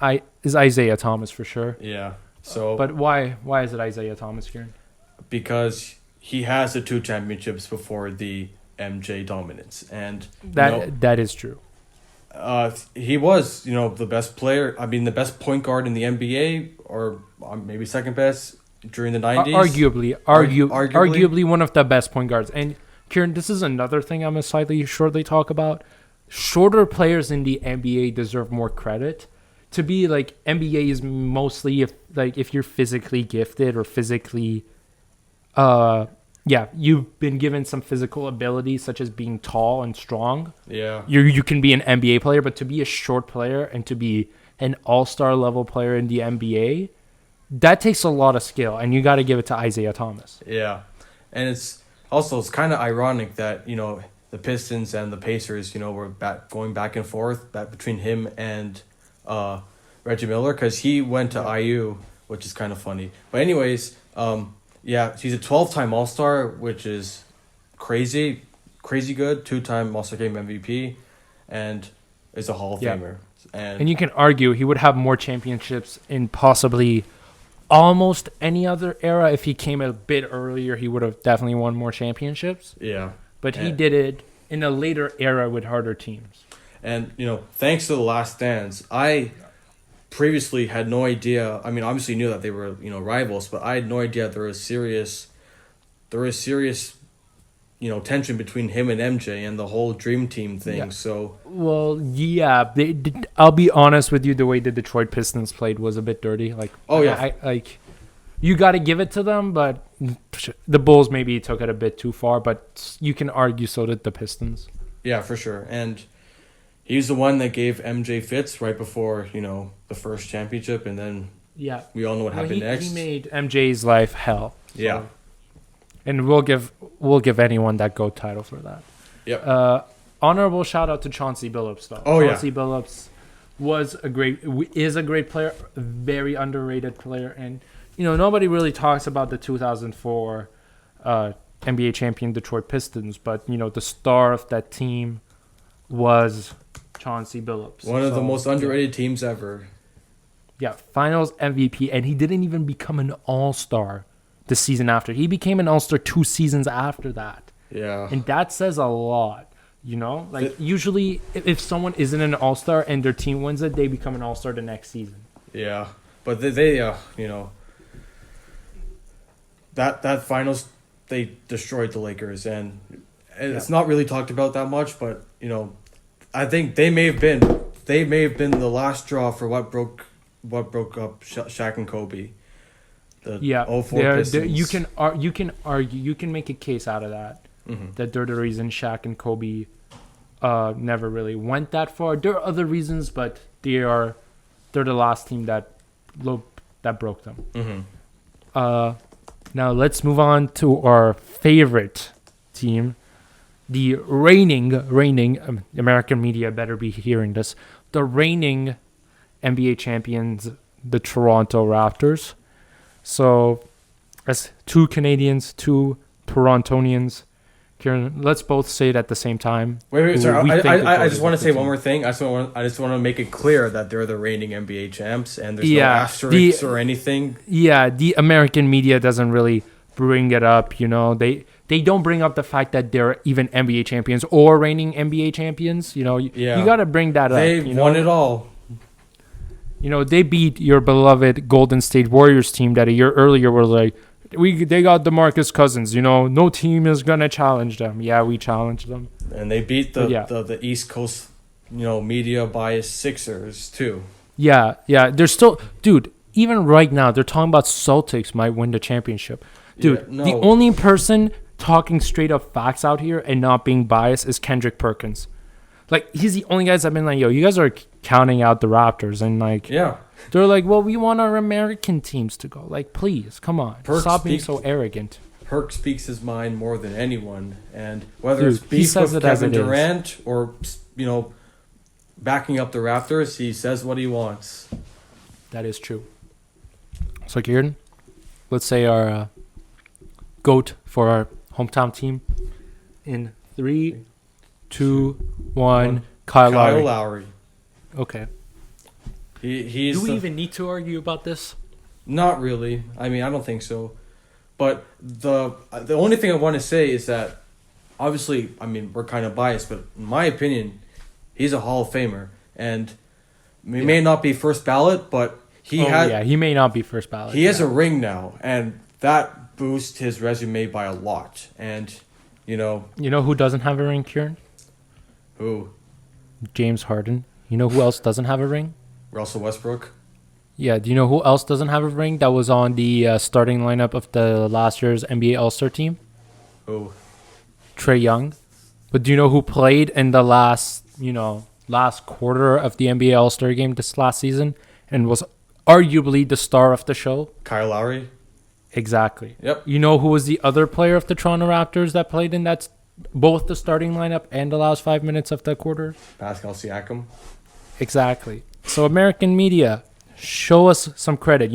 Is Isaiah Thomas for sure. Yeah. So, But why is it Isaiah Thomas, Kiran? because he has the 2 championships before the MJ dominance, and That is true. he was, you know, the best player. I mean, the best point guard in the NBA, or maybe second best during the 90s. Arguably one of the best point guards. And Kiran, this is another thing I'm going to shortly talk about. Shorter players in the NBA deserve more credit. To be like NBA is mostly if you're physically gifted or physically, you've been given some physical ability such as being tall and strong. Yeah. You can be an NBA player, but to be a short player and to be an all-star level player in the NBA, that takes a lot of skill, and you got to give it to Isaiah Thomas. Yeah. And it's kind of ironic that, you know, the Pistons and the Pacers, you know, were going back and forth between him and Reggie Miller, because he went to IU, which is kind of funny. But anyways, he's a 12-time All-Star, which is crazy good. 2-time All-Star Game MVP, and is a Hall of Famer. And you can argue he would have more championships in possibly almost any other era. If he came a bit earlier, he would have definitely won more championships. yeah. But he did it in a later era with harder teams. And, you know, thanks to The Last Dance, I previously had no idea. I mean, obviously knew that they were, you know, rivals, but I had no idea there was serious, you know, tension between him and MJ and the whole Dream Team thing. Yeah. So, Well, yeah, I'll be honest with you. The way the Detroit Pistons played was a bit dirty. Like, oh yeah, you got to give it to them, but the Bulls maybe took it a bit too far. But you can argue so did the Pistons. yeah, for sure. And he's the one that gave MJ fits right before, you know, the first championship, and then Yeah, we all know what happened next. He made MJ's life hell. So. Yeah. And we'll give anyone that GOAT title for that. Yep. Honorable shout out to Chauncey Billups though. Oh, Chauncey Billups is a great player, very underrated player, and you know nobody really talks about the 2004 NBA champion Detroit Pistons, but you know the star of that team was Chauncey Billups. One of the most underrated teams ever. Yeah, Finals MVP, and he didn't even become an All-Star the season after. He became an All-Star 2 seasons after that. Yeah. And that says a lot, you know? Like, usually, if someone isn't an All-Star and their team wins it, they become an All-Star the next season. Yeah. But they you know, that Finals, they destroyed the Lakers, and it's not really talked about that much, but, you know, I think they may have been the last straw for what broke up Shaq and Kobe. The Yeah, 04 Pistons. you can make a case out of that. That they're the reason Shaq and Kobe never really went that far. There are other reasons, but they're the last team that broke them. Now let's move on to our favorite team, the reigning American media better be hearing this. The reigning NBA champions, the Toronto Raptors. So, as two Canadians, two Torontonians, Kiran, let's both say it at the same time. Wait, sorry. I just want to say team. one more thing. I just want to make it clear that they're the reigning NBA champs, and there's no asterisks or anything. Yeah, the American media doesn't really bring it up. You know, they don't bring up the fact that they're even NBA champions or reigning NBA champions. You know, you got to bring that up. They've won it all. You know, they beat your beloved Golden State Warriors team that a year earlier were like, they got DeMarcus Cousins. You know, no team is gonna challenge them. Yeah, we challenged them, and they beat the East Coast, media biased Sixers too. Yeah. They're still, dude. Even right now, they're talking about Celtics might win the championship. Dude, the only person talking straight up facts out here and not being biased is Kendrick Perkins. Like, he's the only guys that have been like, yo, you guys are counting out the Raptors. And, like, they're like, well, we want our American teams to go. Like, please, come on. Stop being so arrogant. Perk speaks his mind more than anyone. And whether it's beef with Kevin Durant or, backing up the Raptors, he says what he wants. That is true. So, Kiran, let's say our GOAT for our hometown team in 3, 2, 1. Kyle Lowry. Okay. He's Do we even need to argue about this? Not really. I mean, I don't think so. But the only thing I want to say is that, obviously, I mean, we're kind of biased, but in my opinion, he's a Hall of Famer. And he may not be first ballot, but he may not be first ballot. He has a ring now, and that boosts his resume by a lot. And, You know who doesn't have a ring, Kiran? Who? James Harden. You know who else doesn't have a ring? Russell Westbrook. Yeah, do you know who else doesn't have a ring that was on the starting lineup of the last year's NBA All-Star team? Who? Trae Young. But do you know who played in the last quarter of the NBA All-Star game this last season and was arguably the star of the show? Kyle Lowry. Exactly. Yep. You know who was the other player of the Toronto Raptors that played in that both the starting lineup and the last 5 minutes of the quarter? Pascal Siakam. Exactly. So American media, show us some credit.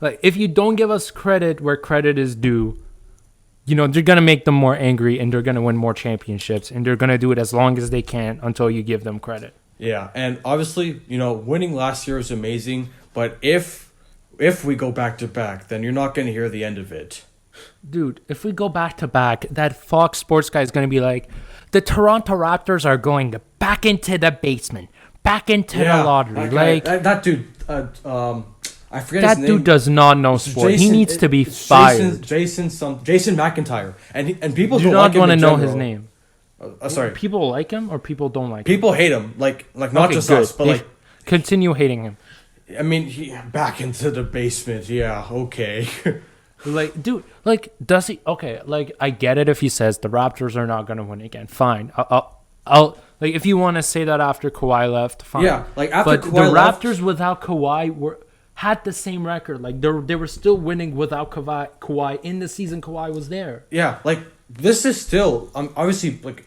Like, if you don't give us credit where credit is due, they're gonna make them more angry and they're gonna win more championships and they're gonna do it as long as they can until you give them credit. Yeah, and obviously, winning last year is amazing, but if we go back to back, then you're not gonna hear the end of it. Dude, if we go back to back, that Fox Sports guy is going to be like, the Toronto Raptors are going back into the basement, back into the lottery. That dude, I forget his name. That dude does not know sport. He needs to be fired. Jason McIntyre, and people do don't not like him want to in know general. his name. Sorry, people like him or people don't like him. People hate him, like not just good. us, but like continue hating him. I mean, he back into the basement. Yeah, okay. Like, dude, like, does he? Okay, like, I get it if he says the Raptors are not gonna win again. Fine, I'll like, if you want to say that after Kawhi left, fine. Yeah, like after but Kawhi left, the Raptors without Kawhi had the same record. Like, they were still winning without Kawhi in the season Kawhi was there. Yeah, like, this is still obviously, like,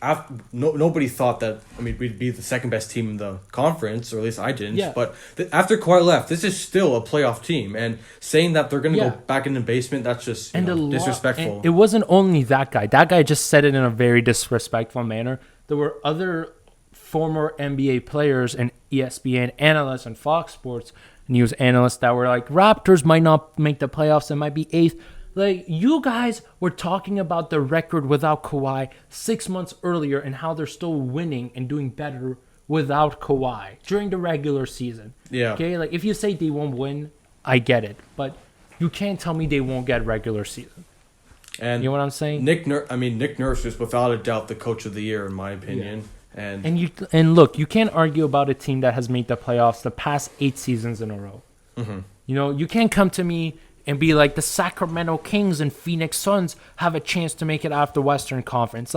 nobody thought that, I mean, we'd be the second best team in the conference, or at least I didn't. Yeah. But after Kawhi left, this is still a playoff team, and saying that they're gonna go back in the basement, that's just disrespectful. And it wasn't only that guy. That guy just said it in a very disrespectful manner. There were other former NBA players and ESPN analysts and Fox Sports news analysts that were like, Raptors might not make the playoffs and might be eighth. Like, you guys were talking about the record without Kawhi 6 months earlier and how they're still winning and doing better without Kawhi during the regular season. Yeah. Okay? Like, if you say they won't win, I get it. But you can't tell me they won't get regular season. And you know what I'm saying? Nick Nurse is without a doubt the coach of the year, in my opinion. Yeah. And look, you can't argue about a team that has made the playoffs the past 8 seasons in a row. Mm-hmm. You know, you can't come to me and be like the Sacramento Kings and Phoenix Suns have a chance to make it out of the Western Conference.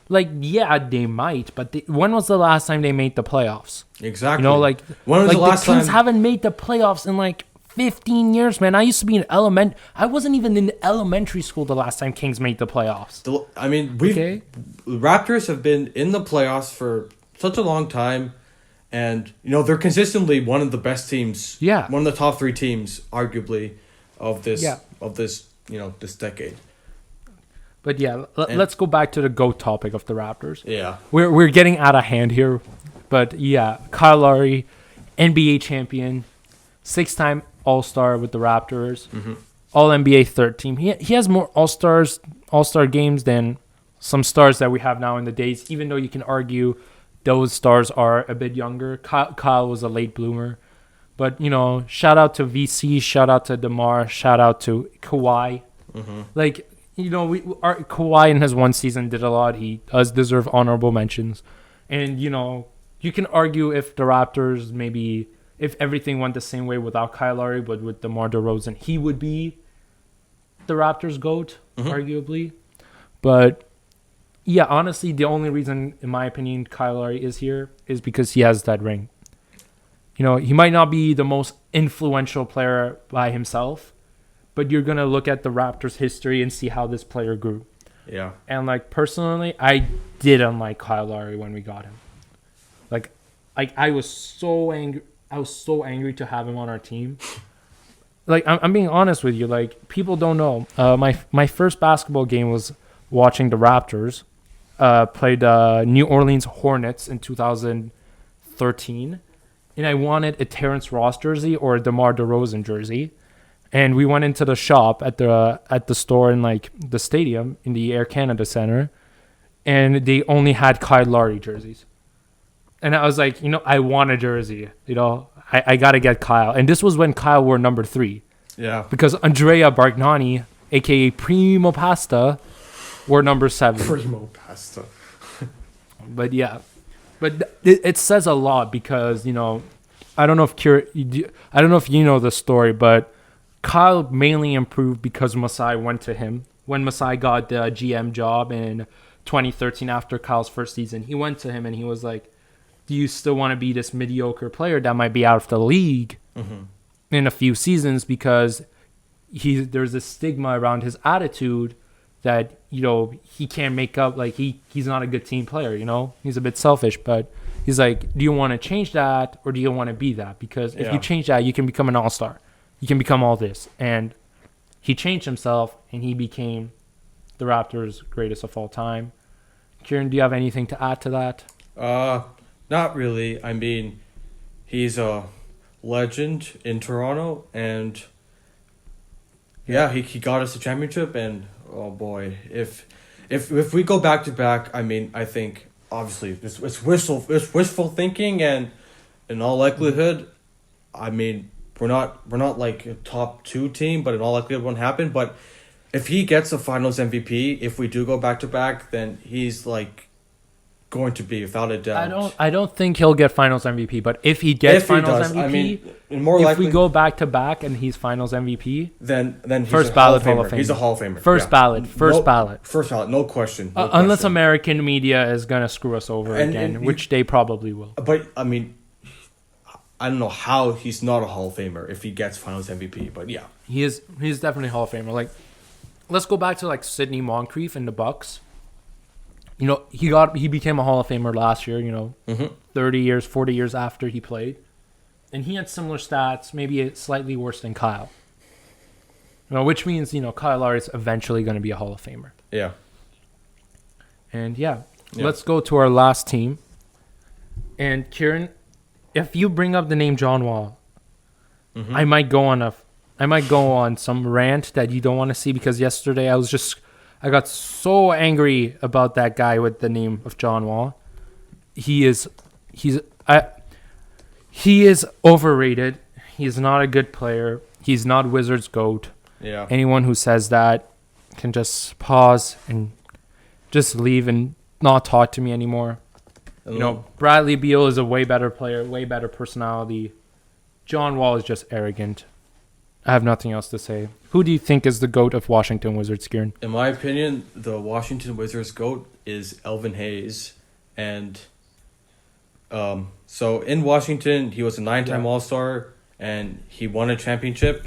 Yeah, they might, but when was the last time they made the playoffs? Exactly. You know, like when was like the last Kings time? haven't made the playoffs in like 15 years, man. I used to be in I wasn't even in elementary school the last time Kings made the playoffs. I mean, Okay. Raptors have been in the playoffs for such a long time, and they're consistently one of the best teams. Yeah. One of the top 3 teams, arguably, of this Yeah. this decade. But yeah, let's go back to the GOAT topic of the Raptors. Yeah. We're getting out of hand here, but yeah, Kyle Lowry, NBA champion, 6-time All-Star with the Raptors, All NBA third team. He has more All-Star games than some stars that we have now in the days. Even though you can argue those stars are a bit younger. Kyle was a late bloomer, but shout out to VC, shout out to DeMar, shout out to Kawhi. Like. Kawhi in his one season did a lot. He does deserve honorable mentions. And, you can argue if the Raptors if everything went the same way without Kyle Lowry, but with DeMar DeRozan, he would be the Raptors' GOAT, arguably. But, yeah, honestly, the only reason, in my opinion, Kyle Lowry is here is because he has that ring. He might not be the most influential player by himself, but you're going to look at the Raptors' history and see how this player grew. Yeah. And, personally, I didn't like Kyle Lowry when we got him. I was so angry. I was so angry to have him on our team. I'm being honest with you. People don't know. My first basketball game was watching the Raptors play the New Orleans Hornets in 2013. And I wanted a Terrence Ross jersey or a DeMar DeRozan jersey. And we went into the shop at the store in the stadium in the Air Canada Center, and they only had Kyle Lowry jerseys. And I was like, I want a jersey. I gotta get Kyle. And this was when Kyle wore number 3. Yeah. Because Andrea Bargnani, aka Primo Pasta, wore number 7. Primo Pasta. But yeah, it says a lot because I don't know if you know the story, but Kyle mainly improved because Masai went to him. When Masai got the GM job in 2013 after Kyle's first season, he went to him and he was like, do you still want to be this mediocre player that might be out of the league in a few seasons? Because there's a stigma around his attitude that, he can't make up. He's not a good team player, He's a bit selfish, but he's like, do you want to change that or do you want to be that? Because if you change that, you can become an all-star. You can become all this. And he changed himself, and he became the Raptors' greatest of all time. Kiran, do you have anything to add to that? Not really. I mean, he's a legend in Toronto, and he got us a championship. And oh boy, if we go back to back, I mean, I think obviously it's wishful thinking, and in all likelihood, I mean. We're not like a top 2 team, but in all likelihood it won't happen. But if he gets a Finals MVP, if we do go back to back, then he's going to be without a doubt. I don't think he'll get Finals MVP, but if he gets Finals MVP, I mean, more if likely, we go back to back and he's Finals MVP, then he's first a ballot Hall Hall of of Famer. He's a Hall of Famer. First ballot, no question. Unless American media is gonna screw us over again, which they probably will. But I mean, I don't know how he's not a Hall of Famer if he gets Finals MVP, but yeah. He's definitely Hall of Famer. Let's go back to Sidney Moncrief in the Bucks. He became a Hall of Famer last year, 30 years, 40 years after he played. And he had similar stats, maybe slightly worse than Kyle. Which means, Kyle Lowry is eventually going to be a Hall of Famer. Yeah. And let's go to our last team. And Kiran, if you bring up the name John Wall, I might go on some rant that you don't want to see, because yesterday I got so angry about that guy with the name of John Wall. He is overrated. He's not a good player. He's not Wizards GOAT. Yeah. Anyone who says that can just pause and just leave and not talk to me anymore. Bradley Beal is a way better player, way better personality. John Wall is just arrogant. I have nothing else to say. Who do you think is the GOAT of Washington Wizards, Kiran? In my opinion, the Washington Wizards GOAT is Elvin Hayes, and so in Washington he was a 9-time All-Star, and he won a championship,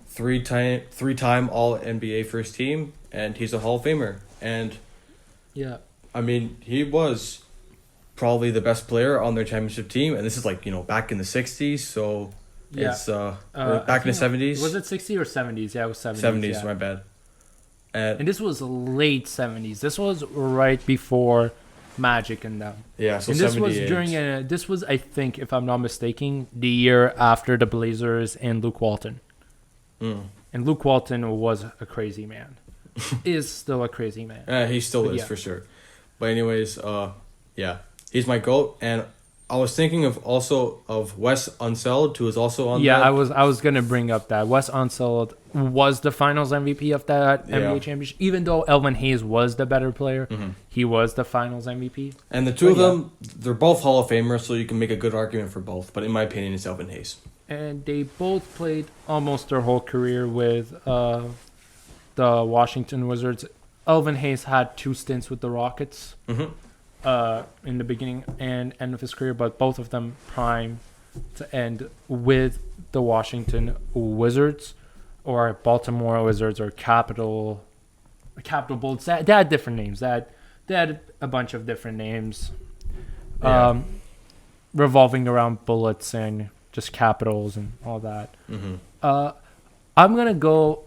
three-time All NBA first team, and he's a Hall of Famer. And Yeah. I mean, he was probably the best player on their championship team, and this is like, back in the 60s, so it's or back in the 70s. Was it 60s or 70s? Yeah, it was 70s. 70s, yeah. my bad. And this was late 70s. This was right before Magic and them. Yeah, so And this 78. was this was, I think, if I'm not mistaken, the year after the Blazers and Luke Walton. And Luke Walton was a crazy man. Is still a crazy man. He still is, for sure. But anyways, yeah, he's my GOAT. And I was thinking of Wes Unseld, who is also on Yeah, that. I was gonna bring up that Wes Unseld was the Finals MVP of that NBA championship. Even though Elvin Hayes was the better player, he was the Finals MVP. And the two of them, they're both Hall of Famers, so you can make a good argument for both. But in my opinion, it's Elvin Hayes. And they both played almost their whole career with the Washington Wizards. Elvin Hayes had 2 stints with the Rockets in the beginning and end of his career, but both of them prime to end with the Washington Wizards or Baltimore Wizards or Capital Bulls. They had different names. They had a bunch of different names revolving around bullets and just capitals and all that. I'm going to go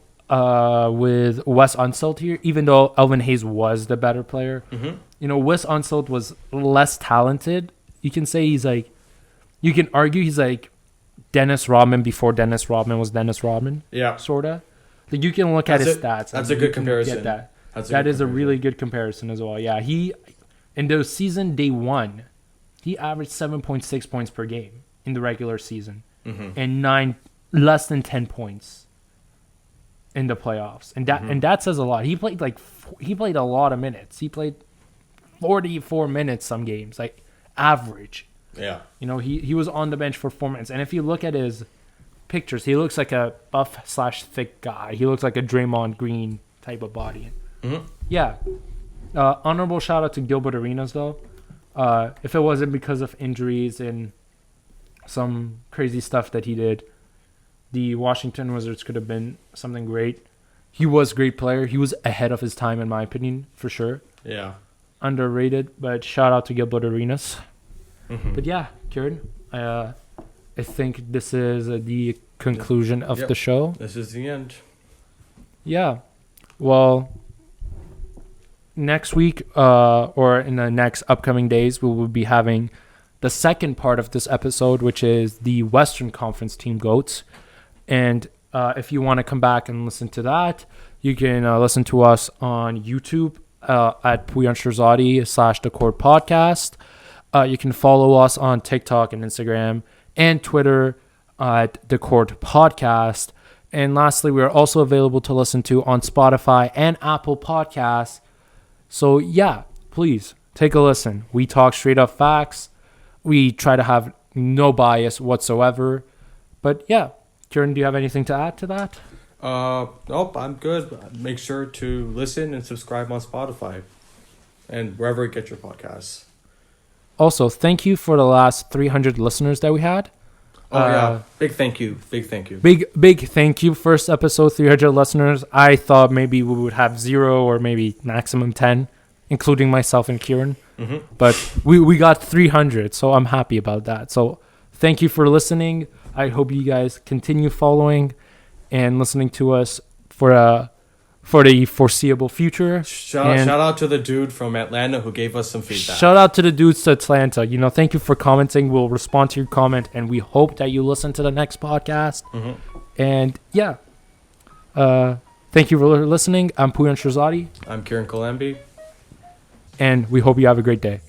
with Wes Unseld here, even though Elvin Hayes was the better player. Wes Unseld was less talented. You can say you can argue he's like Dennis Rodman before Dennis Rodman was Dennis Rodman. Yeah. Sort of. Like you can look at his stats. That's a good comparison. That is a really good comparison as well. Yeah. In the season they won, he averaged 7.6 points per game in the regular season and less than 10 points in the playoffs, and that says a lot. He played a lot of minutes. He played 44 minutes some games, like average. Yeah. He was on the bench for 4 minutes, and if you look at his pictures, he looks like a buff/thick guy. He looks like a Draymond Green type of body. Yeah. Honorable shout out to Gilbert Arenas though. If it wasn't because of injuries and some crazy stuff that he did, the Washington Wizards could have been something great. He was a great player. He was ahead of his time, in my opinion, for sure. Yeah. Underrated, but shout out to Gilbert Arenas. But yeah, Kiran, I think this is the conclusion of the show. This is the end. Yeah. Well, next week or in the next upcoming days, we will be having the second part of this episode, which is the Western Conference Team GOATs. And if you want to come back and listen to that, you can listen to us on YouTube at Pouyan Shirzadi /The Court Podcast. You can follow us on TikTok and Instagram and Twitter at The Court Podcast. And lastly, we are also available to listen to on Spotify and Apple Podcasts. So yeah, please take a listen. We talk straight up facts. We try to have no bias whatsoever. But yeah, Kiran, do you have anything to add to that? Nope, I'm good. Make sure to listen and subscribe on Spotify and wherever you get your podcasts. Also, thank you for the last 300 listeners that we had. Yeah. Big thank you. Big thank you. Big thank you. First episode, 300 listeners. I thought maybe we would have 0 or maybe maximum 10, including myself and Kiran. But we got 300, so I'm happy about that. So thank you for listening. I hope you guys continue following and listening to us for the foreseeable future. Shout out to the dude from Atlanta who gave us some feedback. Shout out to the dudes to Atlanta. Thank you for commenting. We'll respond to your comment, and we hope that you listen to the next podcast. And yeah, thank you for listening. I'm Pouyan Shirzadi. I'm Kiran Kilambi. And we hope you have a great day.